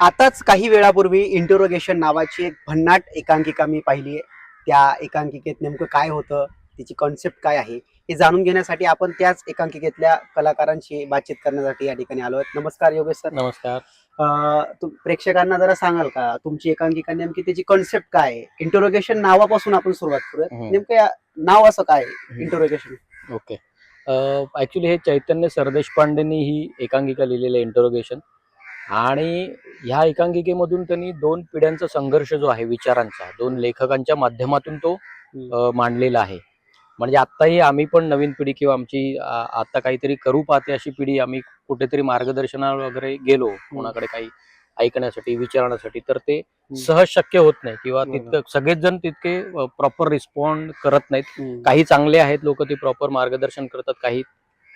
आताच काही वेळापूर्वी इंटरोगेशन नावाची एक भन्नाट एकांकिका मी पाहिली आहे. त्या एकांकिकेत नेमकं काय होतं, तिची कॉन्सेप्ट काय आहे, हे जाणून घेण्यासाठी आपण त्याच एकांकिकेतल्या कलाकारांशी बातचीत करण्यासाठी या ठिकाणी आलो आहोत. नमस्कार योगेश सर. नमस्कार. प्रेक्षकांना जरा सांगाल का तुमची एकांकिका नेमकी त्याची कॉन्सेप्ट काय आहे? इंटरोगेशन नावापासून आपण सुरुवात करूया. नेमकं नाव असं काय इंटरोगेशन? ओके. ऍक्च्युली हे चैतन्य सरदेशपांडेंनी ही एकांकिका लिहिलेली आहे, इंटरोगेशन. आणि ह्या एकांकिकेमधून त्यांनी दोन पिढ्यांचा संघर्ष जो आहे विचारांचा, दोन लेखकांच्या माध्यमातून तो मांडलेला आहे. म्हणजे आत्ताही आम्ही पण नवीन पिढी किंवा आमची आता काहीतरी करू पाहते अशी पिढी, आम्ही कुठेतरी मार्गदर्शनाला वगैरे गेलो कोणाकडे काही ऐकण्यासाठी, विचारण्यासाठी, तर ते सहज शक्य होत नाही किंवा तितकं सगळेच जण तितके प्रॉपर रिस्पॉन्ड करत नाहीत. काही चांगले आहेत लोक, ते प्रॉपर मार्गदर्शन करतात, काही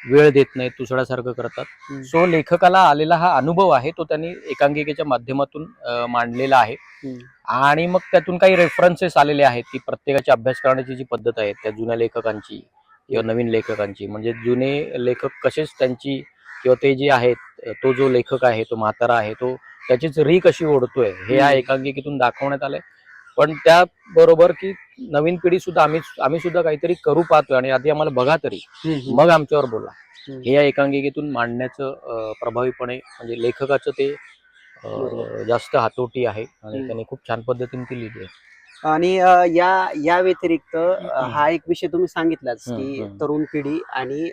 वेळ देत नाहीत, तुसड्यासारखं करतात. सो लेखकाला आलेला हा अनुभव आहे तो त्यांनी एकांकिकेच्या माध्यमातून मांडलेला आहे. आणि मग त्यातून काही रेफरन्सेस आलेले आहेत की प्रत्येकाची अभ्यास करण्याची जी पद्धत आहे त्या जुन्या लेखकांची किंवा नवीन लेखकांची, म्हणजे जुने लेखक कसेच त्यांची किंवा ते जे आहेत, तो जो लेखक आहे तो म्हातारा आहे, तो त्याचीच री कशी ओढतोय हे या एकांकिकेतून दाखवण्यात आलंय. पण त्याबरोबर की नवीन पिढी सुद्धा आम्ही सुद्धा काहीतरी करू पाहतोय आणि आधी आम्हाला बघा तरी, मग आमच्यावर बोला, हे या एकांकिकेतून मांडण्याचं प्रभावीपणे, म्हणजे लेखकाचं ते जास्त हातोटी आहे आणि त्यांनी खूप छान पद्धतीने ती लिहिली आहे. आणि या व्यतिरिक्त हा एक विषय तुम्ही सांगितलाच की तरुण पिढी आणि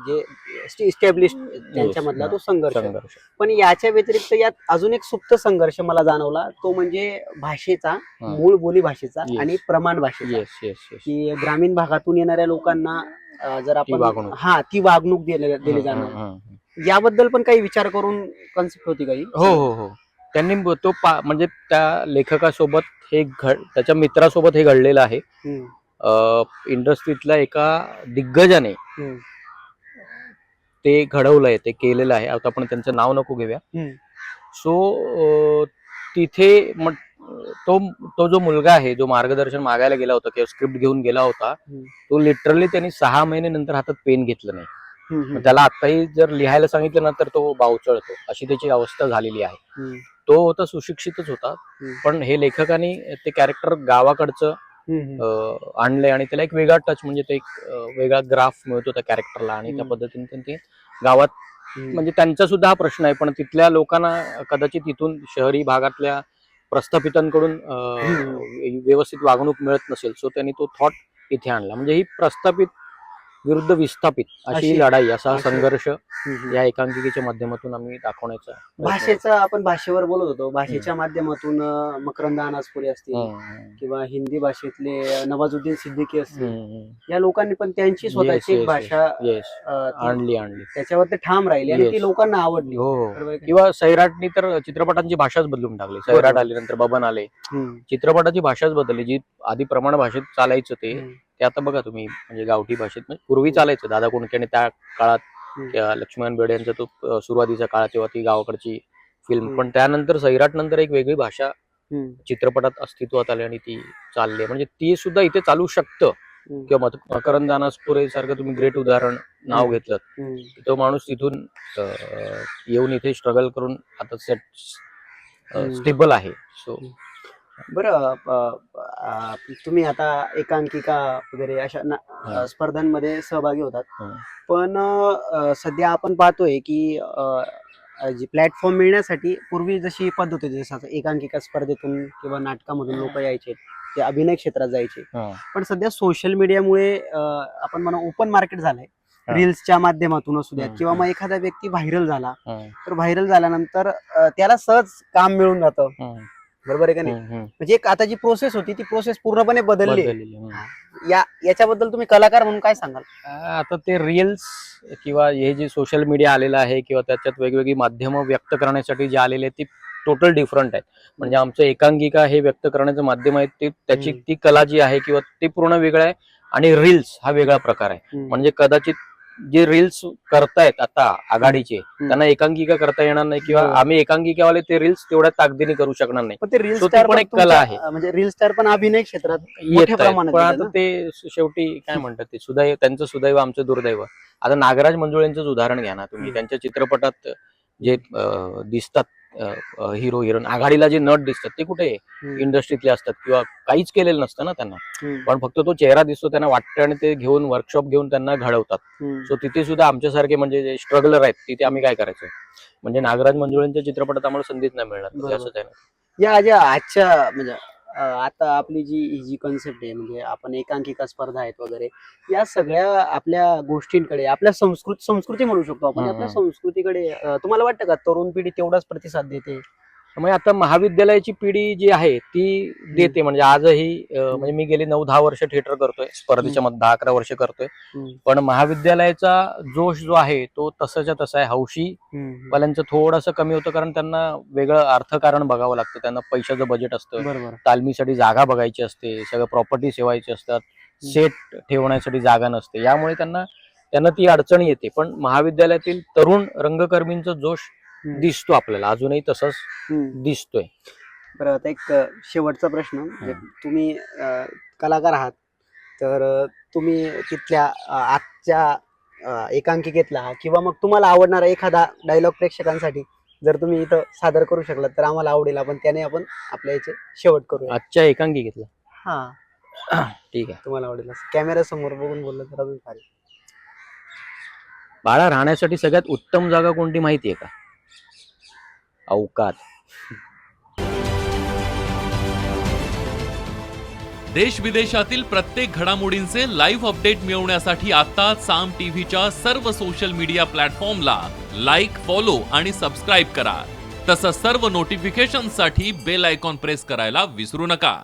जे इस्टॅब्लिश त्यांच्यामधला तो संघर्ष. पण याच्या व्यतिरिक्त यात अजून एक सुप्त संघर्ष मला जाणवला, तो म्हणजे भाषेचा, मूळ बोली भाषेचा आणि प्रमाण भाषेचा. की ग्रामीण भागातून येणाऱ्या लोकांना जर आपण ती वागणूक दिली जाणार, याबद्दल पण काही विचार करून कॉन्सेप्ट होती काही? हो. त्यांनी तो म्हणजे त्या लेखकासोबत त्याच्या मित्रासोबत हे घडलेलं आहे. इंडस्ट्रीतल्या एका दिग्गजाने ते घडवलंय, ते केलेलं आहे. आता आपण त्यांचं नाव नको घेऊया. सो तिथे तो जो मुलगा आहे, जो मार्गदर्शन मागायला गेला होता किंवा स्क्रिप्ट घेऊन गेला होता, तो लिटरली त्यांनी 6 महिने नंतर हातात पेन घेतलं नाही. त्याला आत्ताही जर लिहायला सांगितलं ना तर तो बावचळतो, अशी त्याची अवस्था झालेली आहे. तो होता, सुशिक्षितच होता, पण हे लेखकाने ते कॅरेक्टर गावाकडचं आणलंय आणि त्याला एक वेगळा टच, म्हणजे ते एक वेगळा ग्राफ मिळतो त्या कॅरेक्टरला आणि त्या पद्धतीने त्यांनी गावात, म्हणजे त्यांचा सुद्धा हा प्रश्न आहे, पण तिथल्या लोकांना कदाचित इथून शहरी भागातल्या प्रस्थापितांकडून व्यवस्थित वागणूक मिळत नसेल. सो त्यांनी तो थॉट इथे आणला, म्हणजे ही प्रस्थापित विरुद्ध विस्थापित अशी लढाई, असा संघर्ष या एकांकिकेच्या माध्यमातून आम्ही दाखवण्याचा. भाषेचं, आपण भाषेवर बोलत होतो, भाषेच्या माध्यमातून मकरंद अनासपुरे असतील किंवा हिंदी भाषेतले नवाजुद्दीन सिद्दीकी असतील, या लोकांनी पण त्यांची स्वतःची एक भाषा आणली, त्याच्यावर ते ठाम राहिले आणि ती लोकांना आवडली. किंवा सैराटनी तर चित्रपटांची भाषाच बदलून टाकली. सैराट आली, नंतर बबन आले, चित्रपटाची भाषाच बदलली. जी आधी प्रमाण भाषेत चालायचं ते आता बघा तुम्ही, म्हणजे गावठी भाषेत, म्हणजे पूर्वी चालायचं. दादा कोंडके आणि त्या काळात लक्ष्मण बेर्डे यांचा तो सुरुवातीचा काळ, तेव्हा ती गावाकडची फिल्म. पण त्यानंतर सैराट नंतर एक वेगळी भाषा चित्रपटात अस्तित्वात आली आणि ती चालली, म्हणजे ती सुद्धा इथे चालू शकतं. किंवा मकरंद अनासपुरे सारखं तुम्ही ग्रेट उदाहरण नाव घेतलं, तो माणूस तिथून येऊन इथे स्ट्रगल करून आता स्टेबल आहे. सो बरं, तुम्ही आता एकांकिका वगैरे अशा स्पर्धांमध्ये सहभागी होतात, पण सध्या आपण पाहतोय की जी प्लॅटफॉर्म मिळण्यासाठी पूर्वी जशी पद्धत होती, जसं एकांकिका स्पर्धेतून किंवा नाटकामधून लोक यायचे, ते अभिनय क्षेत्रात जायचे. पण सध्या सोशल मीडियामुळे आपण म्हणा ओपन मार्केट झालंय. रील्सच्या माध्यमातून असू द्या किंवा मग एखादा व्यक्ती व्हायरल झाला, तर व्हायरल झाल्यानंतर त्याला सहज काम मिळून जातं, बरोबर आहे का नाही? म्हणजे एक आता जी प्रोसेस होती ती प्रोसेस पूर्णपणे बदलली. याच्याबद्दल तुम्ही कलाकार म्हणून काय सांगाल? आता ते रील्स किंवा हे जे सोशल मीडिया आलेलं आहे किंवा त्याच्यात वेगवेगळी माध्यमं व्यक्त करण्यासाठी जे आलेले आहेत, ती टोटल डिफरंट आहेत. म्हणजे आमचं एकांकिका हे व्यक्त करण्याचं माध्यम आहे, ते त्याची ती कला जी आहे किंवा ते पूर्ण वेगळं आहे, आणि रील्स हा वेगळा प्रकार आहे. म्हणजे कदाचित जे रील्स करतायत आता आघाडीचे, त्यांना एकांकिका करता येणार नाही, किंवा आम्ही एकांकिकावाले ते रील्स तेवढ्या ताकदीने करू शकणार नाही. पण ते रील स्टार पण एक कला आहे, म्हणजे रील स्टार पण अभिनय क्षेत्रात मोठ्या प्रमाणात. पण आता ते शेवटी काय म्हणतात, ते सुदैव, त्यांचं सुदैव आमचं दुर्दैव. आता नागराज मंजुळेंचंच उदाहरण घ्या ना तुम्ही, त्यांच्या चित्रपटात जे दिसतात हिरो हिरोईन आघाडीला जे नट दिसतात ते कुठे इंडस्ट्रीतले असतात किंवा काहीच केलेलं नसतं ना त्यांना, पण फक्त तो चेहरा दिसतो त्यांना वाटतं आणि ते घेऊन वर्कशॉप घेऊन त्यांना घडवतात. सो तिथे सुद्धा आमच्यासारखे म्हणजे जे स्ट्रगलर आहेत तिथे आम्ही काय करायचं, म्हणजे नागराज मंजुळेंच्या चित्रपटात आम्हाला संधीच नाही मिळणार. बरोबर. असंच आहे ना. या ज्या आजच्या म्हणजे आता आपली जी कन्सेप्ट आहे, म्हणजे आपण एकांकिका स्पर्धा आहेत वगैरे, या सगळ्या आपल्या गोष्टींकडे, आपल्या संस्कृती म्हणू शकतो आपण, आपल्या संस्कृतीकडे तुम्हाला वाटतं का तरुण पिढी तेवढाच प्रतिसाद देते? म्हणजे आता महाविद्यालयाची पिढी जी आहे ती देते, म्हणजे आजही म्हणजे मी गेली 9-10 वर्ष थिएटर करतोय, स्पर्धेच्या मध्ये 10-11 वर्ष करतोय, पण महाविद्यालयाचा जोश जो आहे तो तसाच्या तसा आहे. हौशी वाल्यांचं थोडंसं कमी होतं, कारण त्यांना वेगळं अर्थकारण बघावं लागतं, त्यांना पैशाचं बजेट असतं, बरोबर. तालमीसाठी जागा बघायची असते, सगळं प्रॉपर्टी सेवायची असतात, सेट ठेवण्यासाठी जागा नसते, यामुळे त्यांना ती अडचण येते. पण महाविद्यालयातील तरुण रंगकर्मींचा जोश दिसतो आपल्याला, अजूनही तसंच दिसतोय. बरं, आता एक शेवटचा प्रश्न, म्हणजे तुम्ही कलाकार आहात, तर तुम्ही तिथल्या आजच्या एकांकिकेतला किंवा मग तुम्हाला आवडणारा एखादा डायलॉग प्रेक्षकांसाठी जर तुम्ही इथं सादर करू शकलात तर आम्हाला आवडेल. आपण त्याने आपण आपल्या याचे शेवट करूया. आजच्या एकांकिकेतला हा ठीक आहे. तुम्हाला आवडेल असं कॅमेरा समोर बघून बोललं तर अजून भारी. बाळा, राहण्यासाठी सगळ्यात उत्तम जागा कोणती माहितीये का? अवकात. देश विदेशातील प्रत्येक घडामोडींचे लाईव्ह अपडेट मिळवण्यासाठी आता साम टीव्हीच्या सर्व सोशल मीडिया प्लॅटफॉर्मला लाईक, फॉलो आणि सबस्क्राईब करा. तसंच सर्व नोटिफिकेशनसाठी बेल आयकॉन प्रेस करायला विसरू नका.